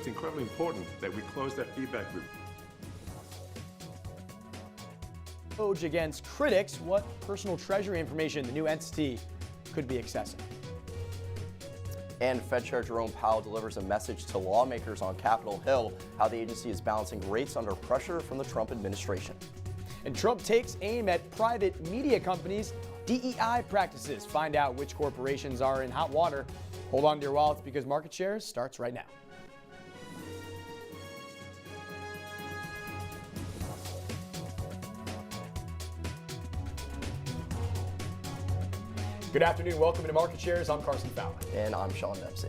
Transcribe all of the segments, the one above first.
it's incredibly important that we close that feedback loop. Against critics, what personal treasury information the new entity could be accessing. And Fed Chair Jerome Powell delivers a message to lawmakers on Capitol Hill, how the agency is balancing rates under pressure from the Trump administration. And Trump takes aim at private media companies' DEI practices. Find out which corporations are in hot water. Hold on to your wallets because Market Shares starts right now. Good afternoon. Welcome to Market Shares. I'm Carson Fowler. And I'm Sean Dempsey.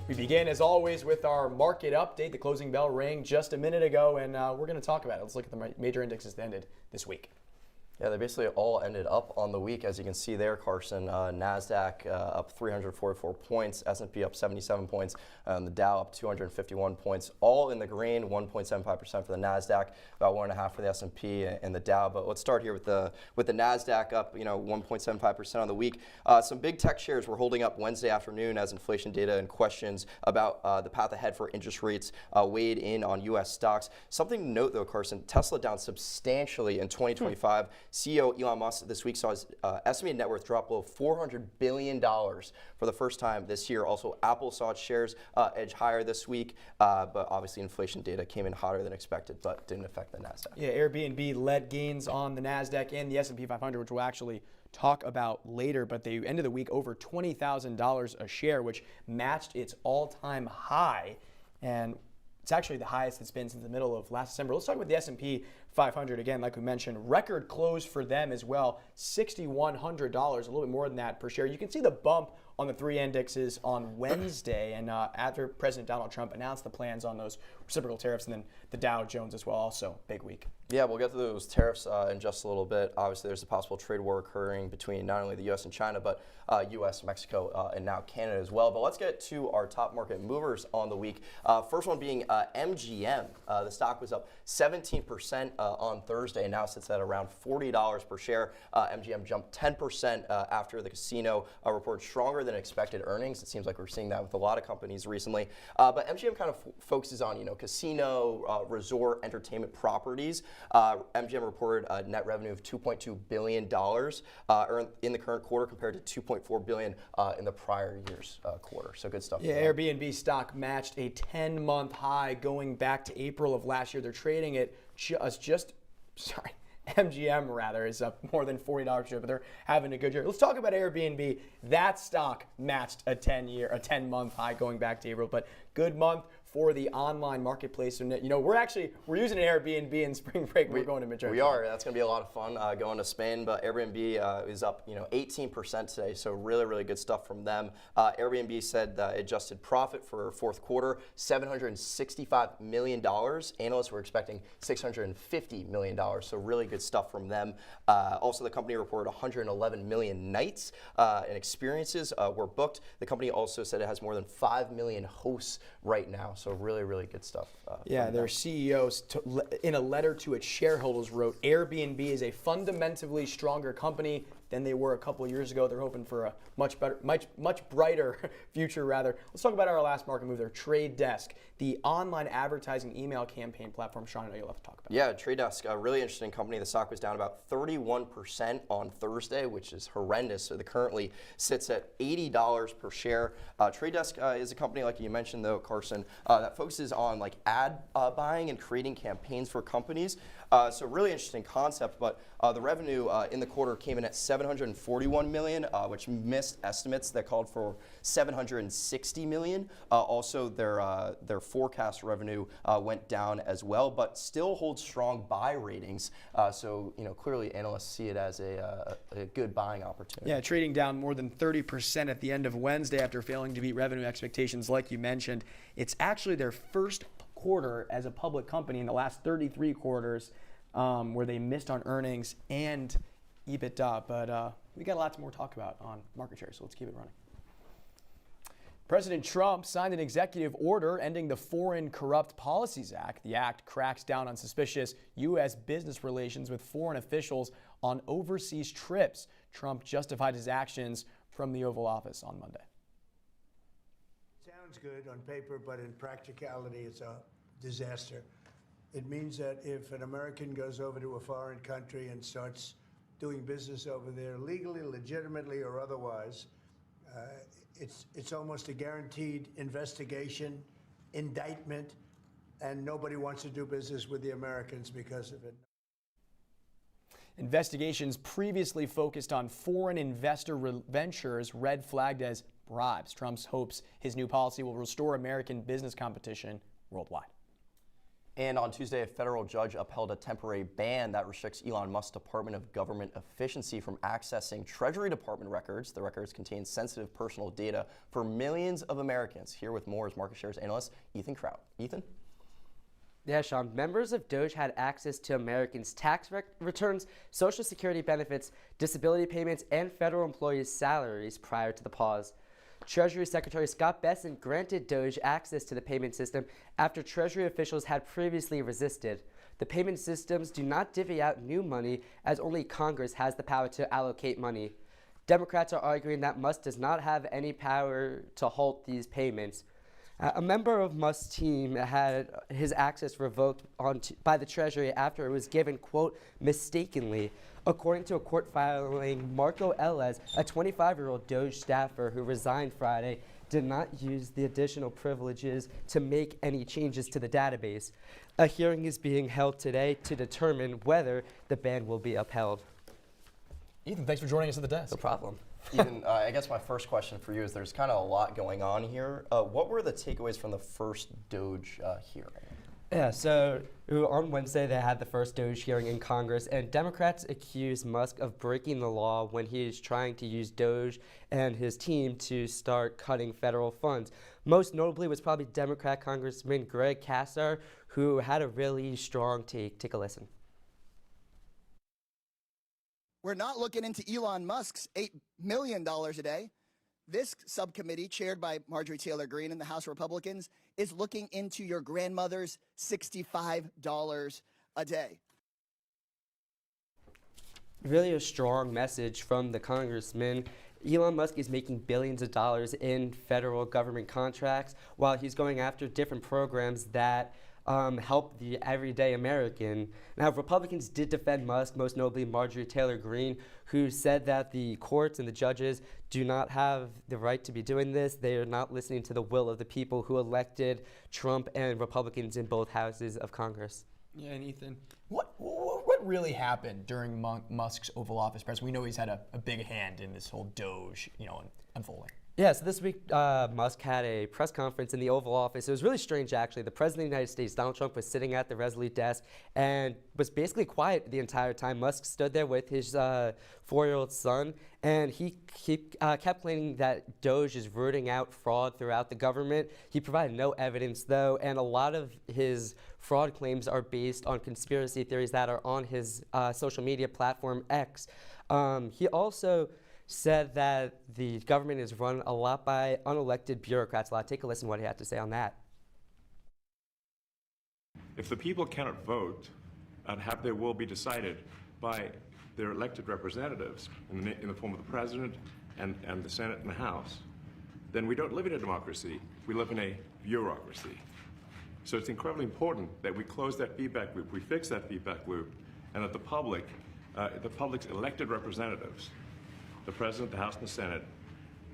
We begin, as always, with our market update. The closing bell rang just a minute ago, and we're going to talk about it. Let's look at the major indexes that ended this week. Yeah, they basically all ended up on the week, as you can see there, Carson. NASDAQ up 344 points, S&P up 77 points, the Dow up 251 points, all in the green, 1.75% for the NASDAQ, about 1.5% for the S&P and the Dow. But let's start here with the NASDAQ up, 1.75% on the week. Some big tech shares were holding up Wednesday afternoon as inflation data and questions about the path ahead for interest rates weighed in on U.S. stocks. Something to note, though, Carson, Tesla down substantially in 2025. CEO Elon Musk this week saw his estimated net worth drop below $400 billion for the first time this year. Also, Apple saw its shares edge higher this week, but obviously inflation data came in hotter than expected, but didn't affect the NASDAQ. Yeah, Airbnb led gains on the NASDAQ and the S&P 500, which we'll actually talk about later, but they ended the week over $20,000 a share, which matched its all-time high, and it's actually the highest it's been since the middle of last December. Let's talk about the S&P 500 again. Like we mentioned, record close for them as well, $6,100, a little bit more than that per share. You can see the bump on the three indexes on Wednesday, and after President Donald Trump announced the plans on those reciprocal tariffs, and then the Dow Jones as well, also big week. Yeah, we'll get to those tariffs in just a little bit. Obviously, there's a possible trade war occurring between not only the U.S. and China, but U.S., Mexico, and now Canada as well. But let's get to our top market movers on the week. First one being MGM. The stock was up 17% on Thursday and now sits at around $40 per share. MGM jumped 10% after the casino reported stronger than expected earnings. It seems like we're seeing that with a lot of companies recently. But MGM kind of focuses on, casino, resort, entertainment properties. MGM reported a net revenue of $2.2 billion earned in the current quarter compared to $2.4 billion in the prior year's quarter. So good stuff. Yeah, Airbnb stock matched a 10-month high going back to April of last year. They're trading it MGM rather is up more than $40 a share, but they're having a good year. Let's talk about Airbnb. That stock matched a 10-month high going back to April, but good month for the online marketplace. So, we're using an Airbnb in spring break. We're going to Madrid. We are. That's going to be a lot of fun going to Spain. But Airbnb is up, 18% today. So really, really good stuff from them. Airbnb said adjusted profit for fourth quarter, $765 million. Analysts were expecting $650 million. So really good stuff from them. Also, the company reported 111 million nights and experiences were booked. The company also said it has more than 5 million hosts right now. So really, really good stuff. Their CEOs, in a letter to its shareholders, wrote, Airbnb is a fundamentally stronger company than they were a couple of years ago. They're hoping for a much brighter future, rather. Let's talk about our last market move there, Trade Desk, the online advertising email campaign platform. Sean, I know you'll have to talk about. Yeah, Trade Desk, a really interesting company. The stock was down about 31% on Thursday, which is horrendous. So it currently sits at $80 per share. Trade Desk is a company, like you mentioned, though, Carson, that focuses on ad buying and creating campaigns for companies. So really interesting concept, but the revenue in the quarter came in at $741 million, which missed estimates that called for $760 million. Also, their forecast revenue went down as well, but still holds strong buy ratings. So clearly analysts see it as a good buying opportunity. Yeah, trading down more than 30% at the end of Wednesday after failing to beat revenue expectations, like you mentioned. It's actually their first quarter as a public company in the last 33 quarters where they missed on earnings and EBITDA, but we got lots more to talk about on market share, so let's keep it running. President Trump signed an executive order ending the Foreign Corrupt Policies Act. The act cracks down on suspicious U.S. business relations with foreign officials on overseas trips. Trump justified his actions from the Oval Office on Monday. Town sounds good on paper, but in practicality, it's a disaster. It means that if an American goes over to a foreign country and starts doing business over there legally, legitimately, or otherwise, it's almost a guaranteed investigation, indictment, and nobody wants to do business with the Americans because of it. Investigations previously focused on foreign investor ventures red flagged as bribes. Trump hopes his new policy will restore American business competition worldwide. And on Tuesday, a federal judge upheld a temporary ban that restricts Elon Musk's Department of Government Efficiency from accessing Treasury Department records. The records contain sensitive personal data for millions of Americans. Here with more is market shares analyst Ethan Kraut. Ethan? Yeah, Sean. Members of Doge had access to Americans' tax returns, Social Security benefits, disability payments, and federal employees' salaries prior to the pause. Treasury Secretary Scott Bessent granted Doge access to the payment system after Treasury officials had previously resisted. The payment systems do not divvy out new money, as only Congress has the power to allocate money. Democrats are arguing that Musk does not have any power to halt these payments. A member of Musk's team had his access revoked by the Treasury after it was given, quote, mistakenly. According to a court filing, Marco Ellis, a 25-year-old Doge staffer who resigned Friday, did not use the additional privileges to make any changes to the database. A hearing is being held today to determine whether the ban will be upheld. Ethan, thanks for joining us at the desk. No problem. Ethan, I guess my first question for you is there's kind of a lot going on here. What were the takeaways from the first Doge hearing? Yeah, so on Wednesday they had the first Doge hearing in Congress, and Democrats accused Musk of breaking the law when he is trying to use Doge and his team to start cutting federal funds. Most notably was probably Democrat Congressman Greg Casar, who had a really strong take. Take a listen. We're not looking into Elon Musk's $8 million a day. This subcommittee, chaired by Marjorie Taylor Greene and the House Republicans, is looking into your grandmother's $65 a day. Really a strong message from the congressman. Elon Musk is making billions of dollars in federal government contracts while he's going after different programs that help the everyday American. Now, Republicans did defend Musk, most notably Marjorie Taylor Greene, who said that the courts and the judges do not have the right to be doing this. They are not listening to the will of the people who elected Trump and Republicans in both houses of Congress. Yeah, and Ethan, what really happened during Musk's Oval Office press? We know he's had a big hand in this whole Doge, unfolding. Yeah, so this week Musk had a press conference in the Oval Office. It was really strange, actually. The President of the United States, Donald Trump, was sitting at the Resolute desk and was basically quiet the entire time. Musk stood there with his 4-year-old son, and he kept claiming that Doge is rooting out fraud throughout the government. He provided no evidence, though, and a lot of his fraud claims are based on conspiracy theories that are on his social media platform, X. He also said that the government is run a lot by unelected bureaucrats. Take a listen to what he had to say on that. If the people cannot vote and have their will be decided by their elected representatives in the form of the president and the Senate and the House, then we don't live in a democracy. We live in a bureaucracy. So it's incredibly important that we close that feedback loop, we fix that feedback loop, and that the public's elected representatives, the President, the House, and the Senate,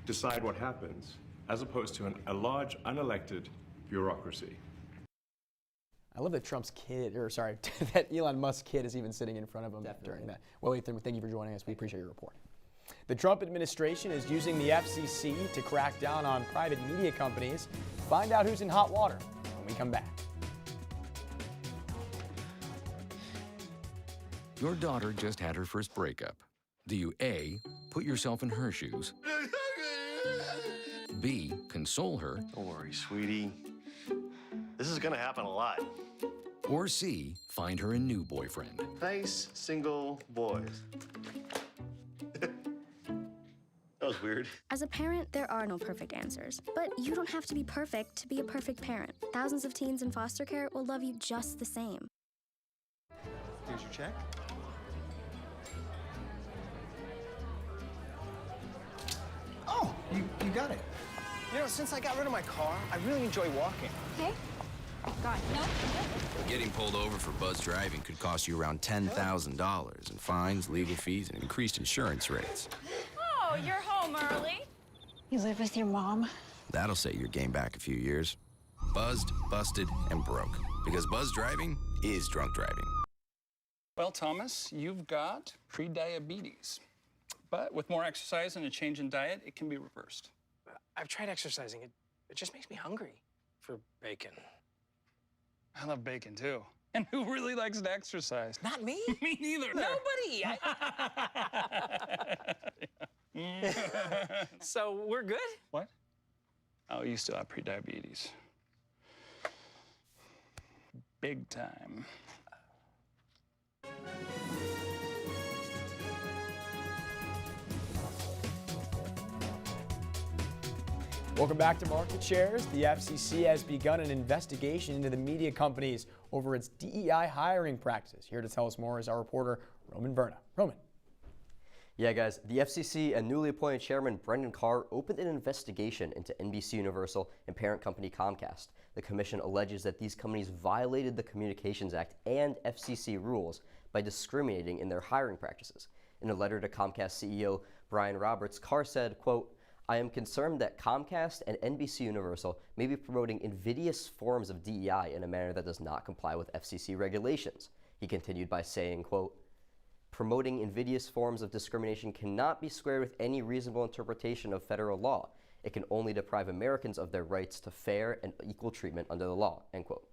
decide what happens, as opposed to a large, unelected bureaucracy. I love that that Elon Musk's kid is even sitting in front of him during that. Well, Ethan, thank you for joining us. We appreciate your report. The Trump administration is using the FCC to crack down on private media companies. Find out who's in hot water when we come back. Your daughter just had her first breakup. Do you A, put yourself in her shoes? B, console her? Don't worry, sweetie. This is gonna happen a lot. Or C, find her a new boyfriend? Nice, single boys. That was weird. As a parent, there are no perfect answers. But you don't have to be perfect to be a perfect parent. Thousands of teens in foster care will love you just the same. Here's your check. Oh, you got it. You know, since I got rid of my car, I really enjoy walking. Okay. God, no. Getting pulled over for buzz driving could cost you around $10,000 in fines, legal fees, and increased insurance rates. Oh, you're home early. You live with your mom? That'll set your game back a few years. Buzzed, busted, and broke. Because buzz driving is drunk driving. Well, Thomas, you've got pre-diabetes. But with more exercise and a change in diet, it can be reversed. I've tried exercising. It just makes me hungry for bacon. I love bacon, too. And who really likes to exercise? Not me. Me neither. Nobody. So we're good? What? Oh, you still have pre-diabetes. Big time. Welcome back to Market Shares. The FCC has begun an investigation into the media companies over its DEI hiring practices. Here to tell us more is our reporter, Verna. Roman. Yeah, guys, the FCC and newly appointed chairman Brendan Carr opened an investigation into NBC Universal and parent company Comcast. The commission alleges that these companies violated the Communications Act and FCC rules by discriminating in their hiring practices. In a letter to Comcast CEO Brian Roberts, Carr said, quote, "I am concerned that Comcast and NBC Universal may be promoting invidious forms of DEI in a manner that does not comply with FCC regulations." He continued by saying, quote, "Promoting invidious forms of discrimination cannot be squared with any reasonable interpretation of federal law. It can only deprive Americans of their rights to fair and equal treatment under the law," end quote.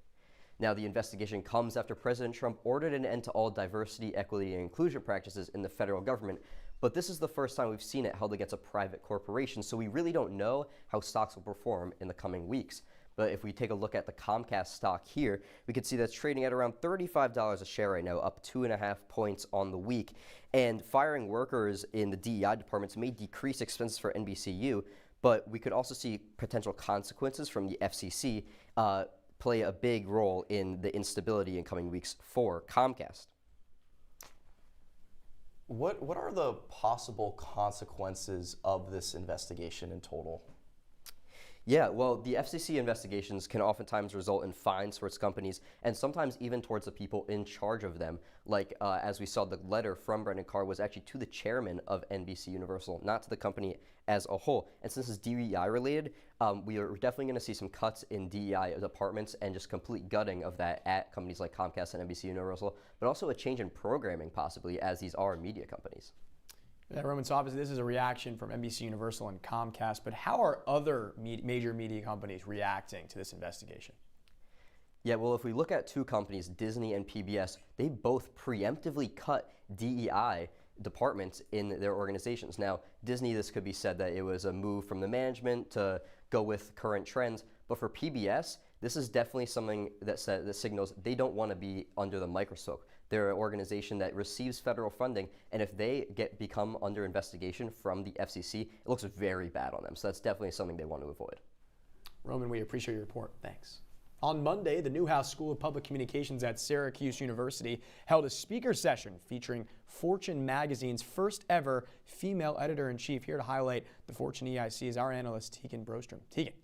Now, the investigation comes after President Trump ordered an end to all diversity, equity, and inclusion practices in the federal government, but this is the first time we've seen it held against a private corporation, so we really don't know how stocks will perform in the coming weeks. But if we take a look at the Comcast stock here, we can see that's trading at around $35 a share right now, up 2.5 points on the week. And firing workers in the DEI departments may decrease expenses for NBCU, but we could also see potential consequences from the FCC play a big role in the instability in coming weeks for Comcast. What are the possible consequences of this investigation in total? Yeah, well, the FCC investigations can oftentimes result in fines towards companies and sometimes even towards the people in charge of them. Like, as we saw, the letter from Brendan Carr was actually to the chairman of NBC Universal, not to the company as a whole. And since it's DEI related, we are definitely going to see some cuts in DEI departments and just complete gutting of that at companies like Comcast and NBC Universal, but also a change in programming possibly, as these are media companies. Yeah, Roman, so obviously this is a reaction from NBC Universal and Comcast, but how are other major media companies reacting to this investigation? Yeah, well, if we look at two companies, Disney and PBS, they both preemptively cut DEI departments in their organizations. Now, Disney, this could be said that it was a move from the management to go with current trends, but for PBS, this is definitely something that signals they don't want to be under the microscope. They're an organization that receives federal funding, and if they become under investigation from the FCC, it looks very bad on them. So that's definitely something they want to avoid. Roman, we appreciate your report. Thanks. On Monday, the Newhouse School of Public Communications at Syracuse University held a speaker session featuring Fortune magazine's first ever female editor-in-chief. Here to highlight the Fortune EIC is our analyst, Teaghan Brostrom. Teaghan.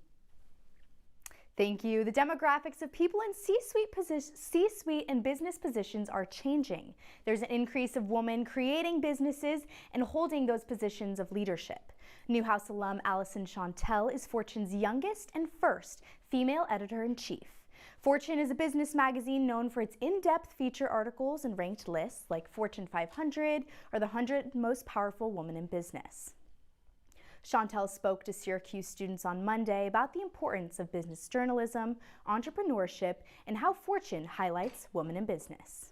Thank you. The demographics of people in C-suite and business positions are changing. There's an increase of women creating businesses and holding those positions of leadership. Newhouse alum Allison Chantel is Fortune's youngest and first female editor-in-chief. Fortune is a business magazine known for its in-depth feature articles and ranked lists like Fortune 500 or the 100 most powerful women in business. Chantel spoke to Syracuse students on Monday about the importance of business journalism, entrepreneurship, and how Fortune highlights women in business.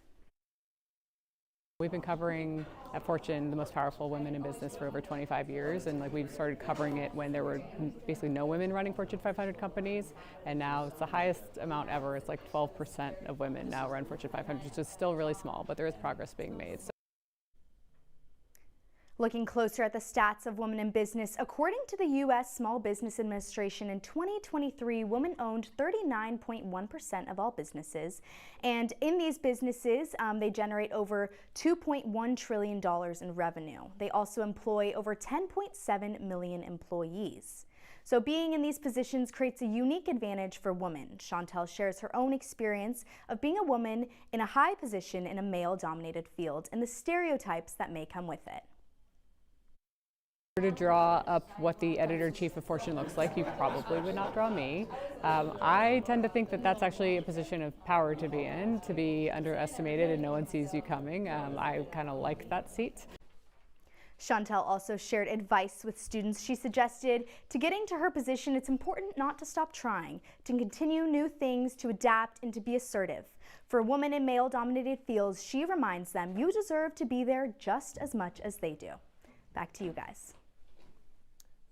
We've been covering at Fortune the most powerful women in business for over 25 years, and we started covering it when there were basically no women running Fortune 500 companies, and now it's the highest amount ever. It's like 12% of women now run Fortune 500, which is still really small, but there is progress being made. Looking closer at the stats of women in business, according to the U.S. Small Business Administration, in 2023, women owned 39.1% of all businesses. And in these businesses, they generate over $2.1 trillion in revenue. They also employ over 10.7 million employees. So being in these positions creates a unique advantage for women. Chantel shares her own experience of being a woman in a high position in a male-dominated field and the stereotypes that may come with it. To draw up what the editor-in-chief of Fortune looks like, you probably would not draw me. I tend to think that that's actually a position of power to be in, to be underestimated and no one sees you coming. I kind of like that seat. Chantel also shared advice with students. She suggested to getting to her position, it's important not to stop trying, to continue new things, to adapt, and to be assertive. For women in male-dominated fields, she reminds them you deserve to be there just as much as they do. Back to you guys.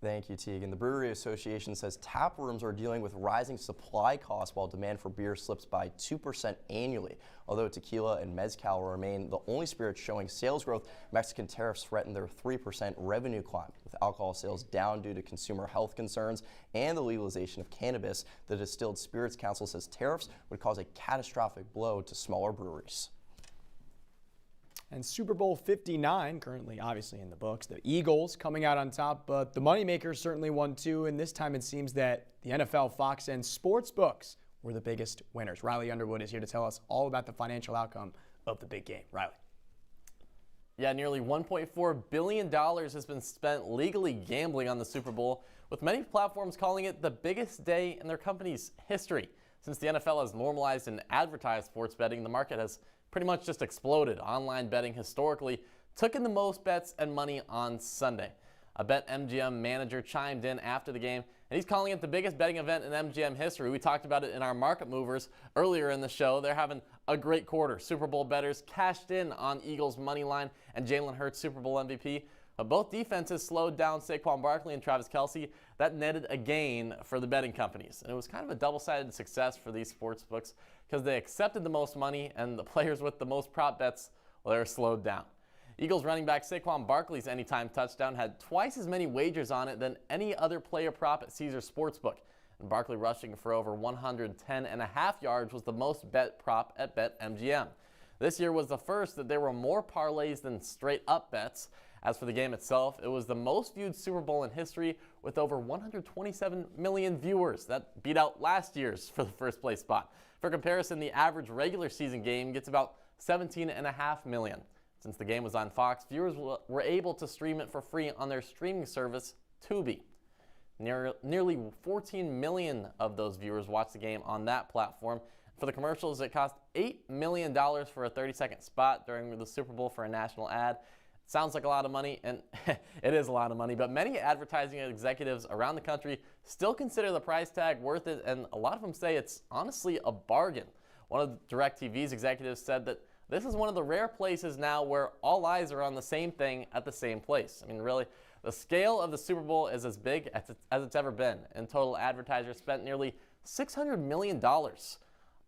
Thank you, Teagan. The Brewery Association says tap rooms are dealing with rising supply costs while demand for beer slips by 2% annually. Although tequila and mezcal remain the only spirits showing sales growth, Mexican tariffs threaten their 3% revenue climb. With alcohol sales down due to consumer health concerns and the legalization of cannabis, the Distilled Spirits Council says tariffs would cause a catastrophic blow to smaller breweries. And Super Bowl 59, currently obviously in the books. The Eagles coming out on top, but the moneymakers certainly won too. And this time it seems that the NFL, Fox, and sports books were the biggest winners. Riley Underwood is here to tell us all about the financial outcome of the big game. Riley. Yeah, nearly $1.4 billion has been spent legally gambling on the Super Bowl, with many platforms calling it the biggest day in their company's history. Since the NFL has normalized and advertised sports betting, the market has pretty much just exploded. Online betting historically took in the most bets and money on Sunday. A BetMGM manager chimed in after the game, and he's calling it the biggest betting event in MGM history. We talked about it in our market movers earlier in the show. They're having a great quarter. Super Bowl bettors cashed in on Eagles money line and Jalen Hurts Super Bowl MVP. But both defenses slowed down Saquon Barkley and Travis Kelce. That netted a gain for the betting companies. And it was kind of a double-sided success for these sports books because they accepted the most money, and the players with the most prop bets, well, they were slowed down. Eagles running back Saquon Barkley's anytime touchdown had twice as many wagers on it than any other player prop at Caesars Sportsbook. And Barkley rushing for over 110.5 yards was the most bet prop at BetMGM. This year was the first that there were more parlays than straight-up bets. As for the game itself, it was the most viewed Super Bowl in history with over 127 million viewers. That beat out last year's for the first place spot. For comparison, the average regular season game gets about 17.5 million. Since the game was on Fox, viewers were able to stream it for free on their streaming service, Tubi. Nearly 14 million of those viewers watched the game on that platform. For the commercials, it cost $8 million for a 30-second spot during the Super Bowl for a national ad. Sounds like a lot of money, and it is a lot of money, but many advertising executives around the country still consider the price tag worth it, and a lot of them say it's honestly a bargain. One of DirecTV's executives said that this is one of the rare places now where all eyes are on the same thing at the same place. I mean, really, the scale of the Super Bowl is as big as it's ever been. In total, advertisers spent nearly $600 million.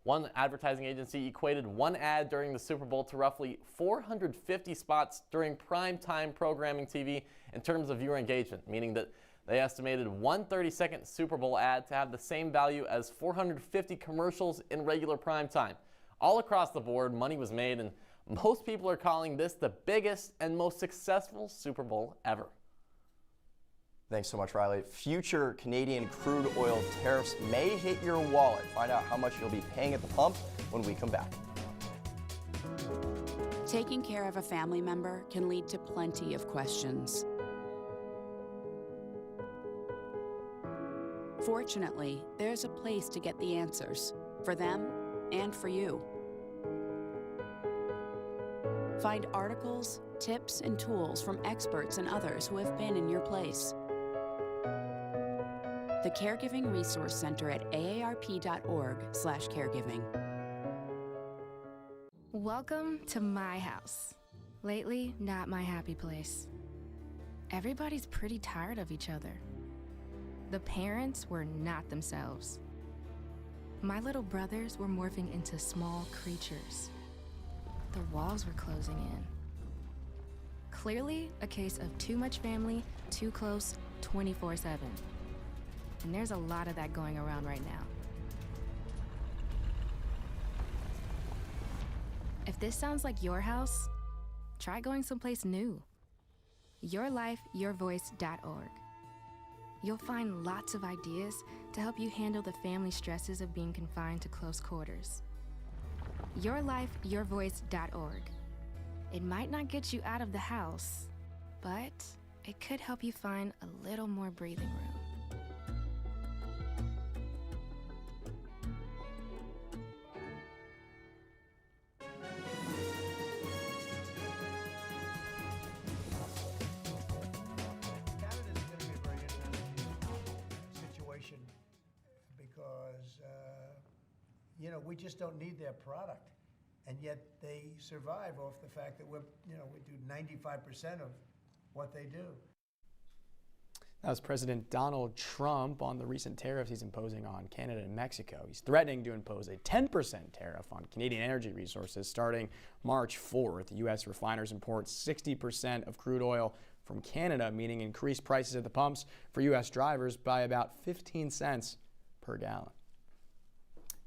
One advertising agency equated one ad during the Super Bowl to roughly 450 spots during primetime programming TV in terms of viewer engagement, meaning that they estimated one 30-second Super Bowl ad to have the same value as 450 commercials in regular primetime. All across the board, money was made, and most people are calling this the biggest and most successful Super Bowl ever. Thanks so much, Riley. Future Canadian crude oil tariffs may hit your wallet. Find out how much you'll be paying at the pump when we come back. Taking care of a family member can lead to plenty of questions. Fortunately, there's a place to get the answers, for them and for you. Find articles, tips, and tools from experts and others who have been in your place. The Caregiving Resource Center at aarp.org/caregiving. Welcome to my house. Lately, not my happy place. Everybody's pretty tired of each other. The parents were not themselves. My little brothers were morphing into small creatures. The walls were closing in. Clearly, a case of too much family, too close, 24/7. And there's a lot of that going around right now. If this sounds like your house, try going someplace new. YourLifeYourVoice.org. You'll find lots of ideas to help you handle the family stresses of being confined to close quarters. YourLifeYourVoice.org. It might not get you out of the house, but it could help you find a little more breathing room. Situation because we just don't need their product, and yet they survive off the fact that we do 95% of what they do. That was President Donald Trump on the recent tariffs he's imposing on Canada and Mexico. He's threatening to impose a 10% tariff on Canadian energy resources starting March 4th. U.S. refiners import 60% of crude oil from Canada, meaning increased prices at the pumps for U.S. drivers by about 15 cents per gallon.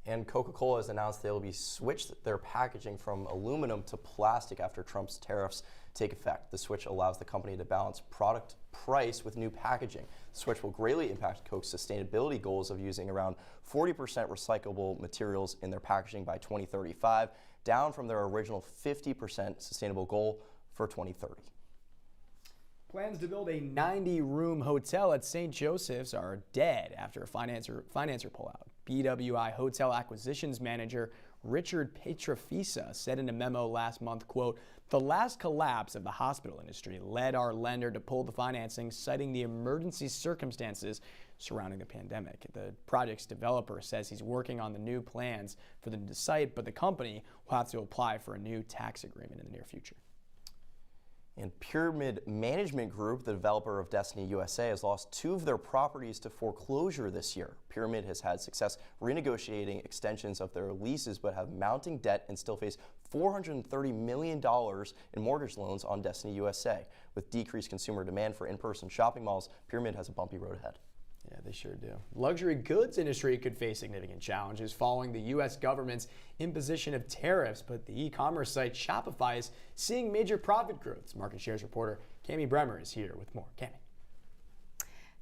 And Coca-Cola has announced they will be switched their packaging from aluminum to plastic after Trump's tariffs take effect. The switch allows the company to balance product price with new packaging. The switch will greatly impact Coke's sustainability goals of using around 40% recyclable materials in their packaging by 2035, down from their original 50% sustainable goal for 2030. Plans to build a 90-room hotel at St. Joseph's are dead after a financer pullout. BWI Hotel Acquisitions Manager Richard Petrofisa said in a memo last month, quote, "The last collapse of the hospital industry led our lender to pull the financing, citing the emergency circumstances surrounding the pandemic." The project's developer says he's working on the new plans for the new site, but the company will have to apply for a new tax agreement in the near future. And Pyramid Management Group, the developer of Destiny USA, has lost 2 of their properties to foreclosure this year. Pyramid has had success renegotiating extensions of their leases, but have mounting debt and still face $430 million in mortgage loans on Destiny USA. With decreased consumer demand for in-person shopping malls, Pyramid has a bumpy road ahead. Yeah, they sure do. Luxury goods industry could face significant challenges following the U.S. government's imposition of tariffs, but the e-commerce site Shopify is seeing major profit growth. Market Shares reporter Cami Bremer is here with more. Cami.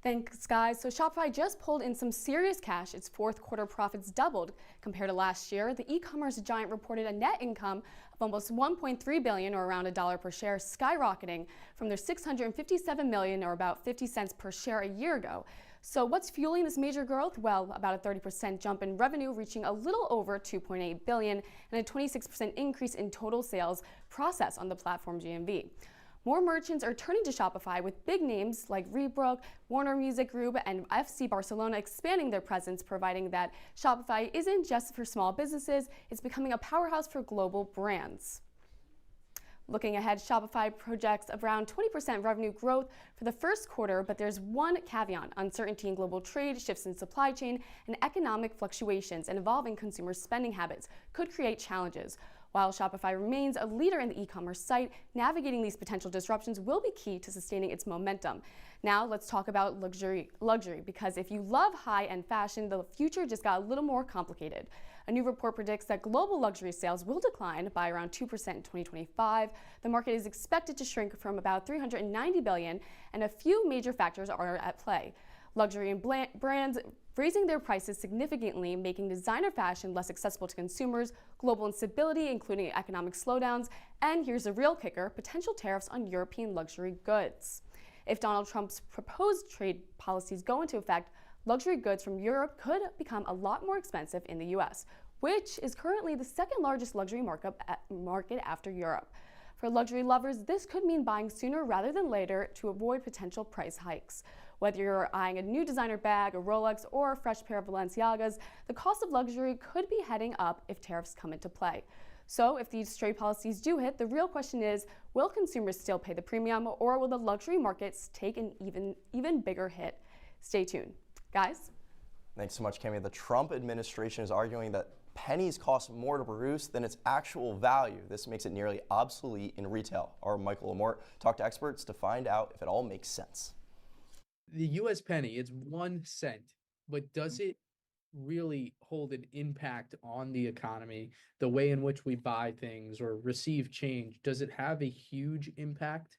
Thanks, guys. So Shopify just pulled in some serious cash. Its fourth quarter profits doubled compared to last year. The e-commerce giant reported a net income of almost $1.3 billion, or around $1 per share, skyrocketing from their $657 million, or about 50 cents per share, a year ago. So what's fueling this major growth? Well, about a 30% jump in revenue, reaching a little over $2.8 billion, and a 26% increase in total sales processed on the platform GMV. More merchants are turning to Shopify, with big names like Reebok, Warner Music Group, and FC Barcelona expanding their presence, providing that Shopify isn't just for small businesses, it's becoming a powerhouse for global brands. Looking ahead, Shopify projects around 20% revenue growth for the first quarter, but there's one caveat: uncertainty in global trade, shifts in supply chain, and economic fluctuations and evolving consumer spending habits could create challenges. While Shopify remains a leader in the e-commerce site, navigating these potential disruptions will be key to sustaining its momentum. Now let's talk about luxury, because if you love high-end fashion, the future just got a little more complicated. A new report predicts that global luxury sales will decline by around 2% in 2025. The market is expected to shrink from about $390 billion, and a few major factors are at play. Luxury and brands raising their prices significantly, making designer fashion less accessible to consumers, global instability, including economic slowdowns, and here's the real kicker: potential tariffs on European luxury goods. If Donald Trump's proposed trade policies go into effect, luxury goods from Europe could become a lot more expensive in the U.S., which is currently the second largest luxury market after Europe. For luxury lovers, this could mean buying sooner rather than later to avoid potential price hikes. Whether you're eyeing a new designer bag, a Rolex, or a fresh pair of Balenciagas, the cost of luxury could be heading up if tariffs come into play. So if these trade policies do hit, the real question is, will consumers still pay the premium, or will the luxury markets take an even bigger hit? Stay tuned. Guys? Thanks so much, Cami. The Trump administration is arguing that pennies cost more to produce than its actual value. This makes it nearly obsolete in retail. Our Michael Lamorte talked to experts to find out if it all makes sense. The U.S. penny, it's 1 cent, but does it really hold an impact on the economy, the way in which we buy things or receive change? Does it have a huge impact?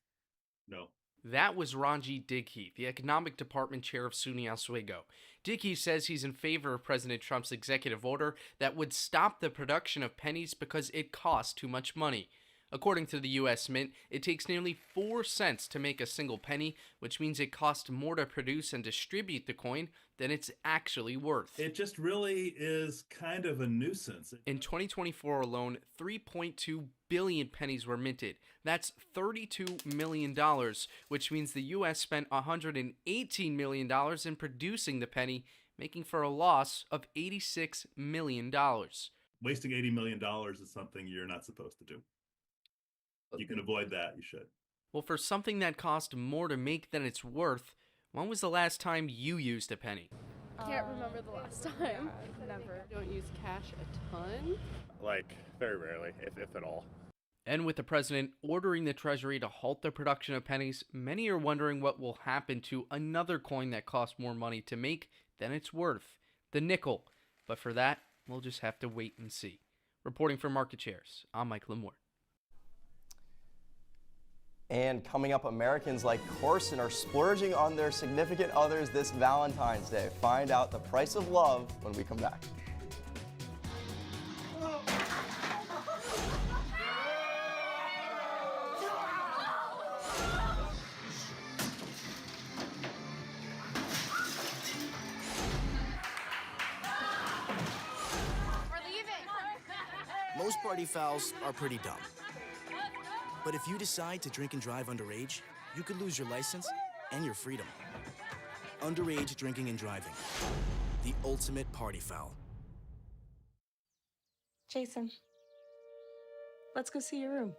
No. That was Ranjit Dighe, the economic department chair of SUNY Oswego. Dighe says he's in favor of President Trump's executive order that would stop the production of pennies because it costs too much money. According to the U.S. Mint, it takes nearly 4 cents to make a single penny, which means it costs more to produce and distribute the coin than it's actually worth. It just really is kind of a nuisance. In 2024 alone, 3.2 billion pennies were minted. That's $32 million, which means the U.S. spent $118 million in producing the penny, making for a loss of $86 million. Wasting $80 million is something you're not supposed to do. You can avoid that, you should. Well, for something that cost more to make than it's worth, when was the last time you used a penny? Can't remember the last time. Never. Don't use cash a ton. Like, very rarely, if at all. And with the president ordering the Treasury to halt the production of pennies, many are wondering what will happen to another coin that costs more money to make than it's worth, the nickel. But for that, we'll just have to wait and see. Reporting for Market Shares, I'm Mike Lamorte. And coming up, Americans like Carson are splurging on their significant others this Valentine's Day. Find out the price of love when we come back. Most party fouls are pretty dumb. But if you decide to drink and drive underage, you could lose your license and your freedom. Underage drinking and driving. The ultimate party foul. Jason, let's go see your room.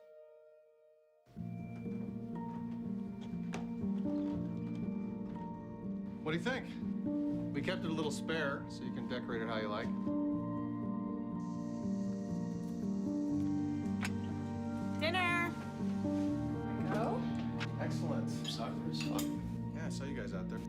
What do you think? We kept it a little spare, so you can decorate it how you like. Dinner. Go. Excellent. Soccer is fun. Yeah, I saw you guys out there.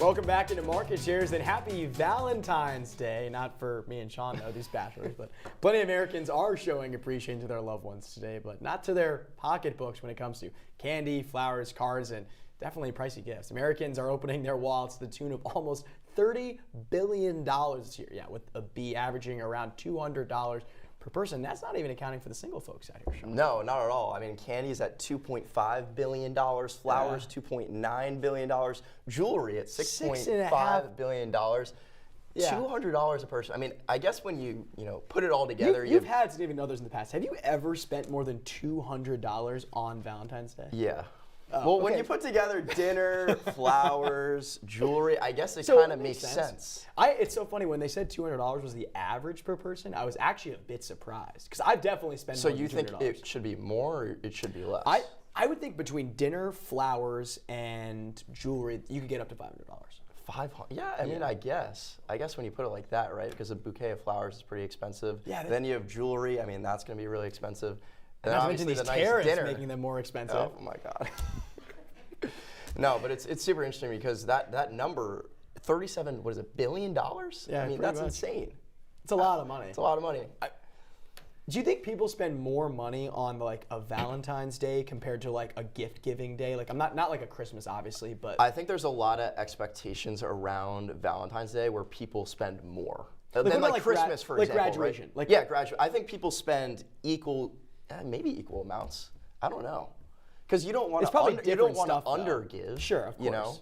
Welcome back into Market Shares and happy Valentine's Day. Not for me and Sean, though, these bachelors, but plenty of Americans are showing appreciation to their loved ones today, but not to their pocketbooks when it comes to candy, flowers, cards, and definitely pricey gifts. Americans are opening their wallets to the tune of almost $30 billion this year. Yeah, with a B averaging around $200 per person. That's not even accounting for the single folks out here, Sean. No, not at all. I mean, candy's at $2.5 billion, flowers $2.9 billion, jewelry at $6.5 billion. Yeah. $200 a person. I mean, I guess when you put it all together, you've had significant others in the past. Have you ever spent more than $200 on Valentine's Day? Yeah. Oh, well, okay. when you put together dinner, flowers, jewelry, I guess it kind of makes sense. It's so funny when they said $200 was the average per person. I was actually a bit surprised because I've definitely spent. So more you than think it should be more, or it should be less? I would think between dinner, flowers, and jewelry, you could get up to $500. 500. Yeah, I mean, I guess when you put it like that, right? Because a bouquet of flowers is pretty expensive. Yeah. Then you have jewelry. I mean, that's going to be really expensive. And not to mention these tariffs making them more expensive. Oh my God. No, but it's super interesting because that number, $37 billion? Yeah, I mean, that's insane. It's a lot of money. It's a lot of money. Do you think people spend more money on like a Valentine's Day compared to like a gift giving day? Like I'm not like a Christmas, obviously, but I think there's a lot of expectations around Valentine's Day where people spend more than like Christmas, for example. Graduation. Right? Graduation. I think people spend maybe equal amounts. I don't know. Because you don't want to undergive. Sure, of course.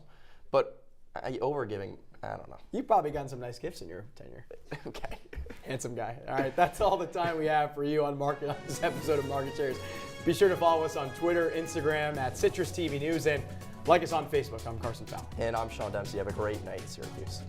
But overgiving, I don't know. You've probably gotten some nice gifts in your tenure. Okay. Handsome guy. All right, that's all the time we have for you on this episode of Market Shares. Be sure to follow us on Twitter, Instagram, at CitrusTV News, and Like us on Facebook. I'm Carson Fowler. And I'm Sean Dempsey. Have a great night in Syracuse.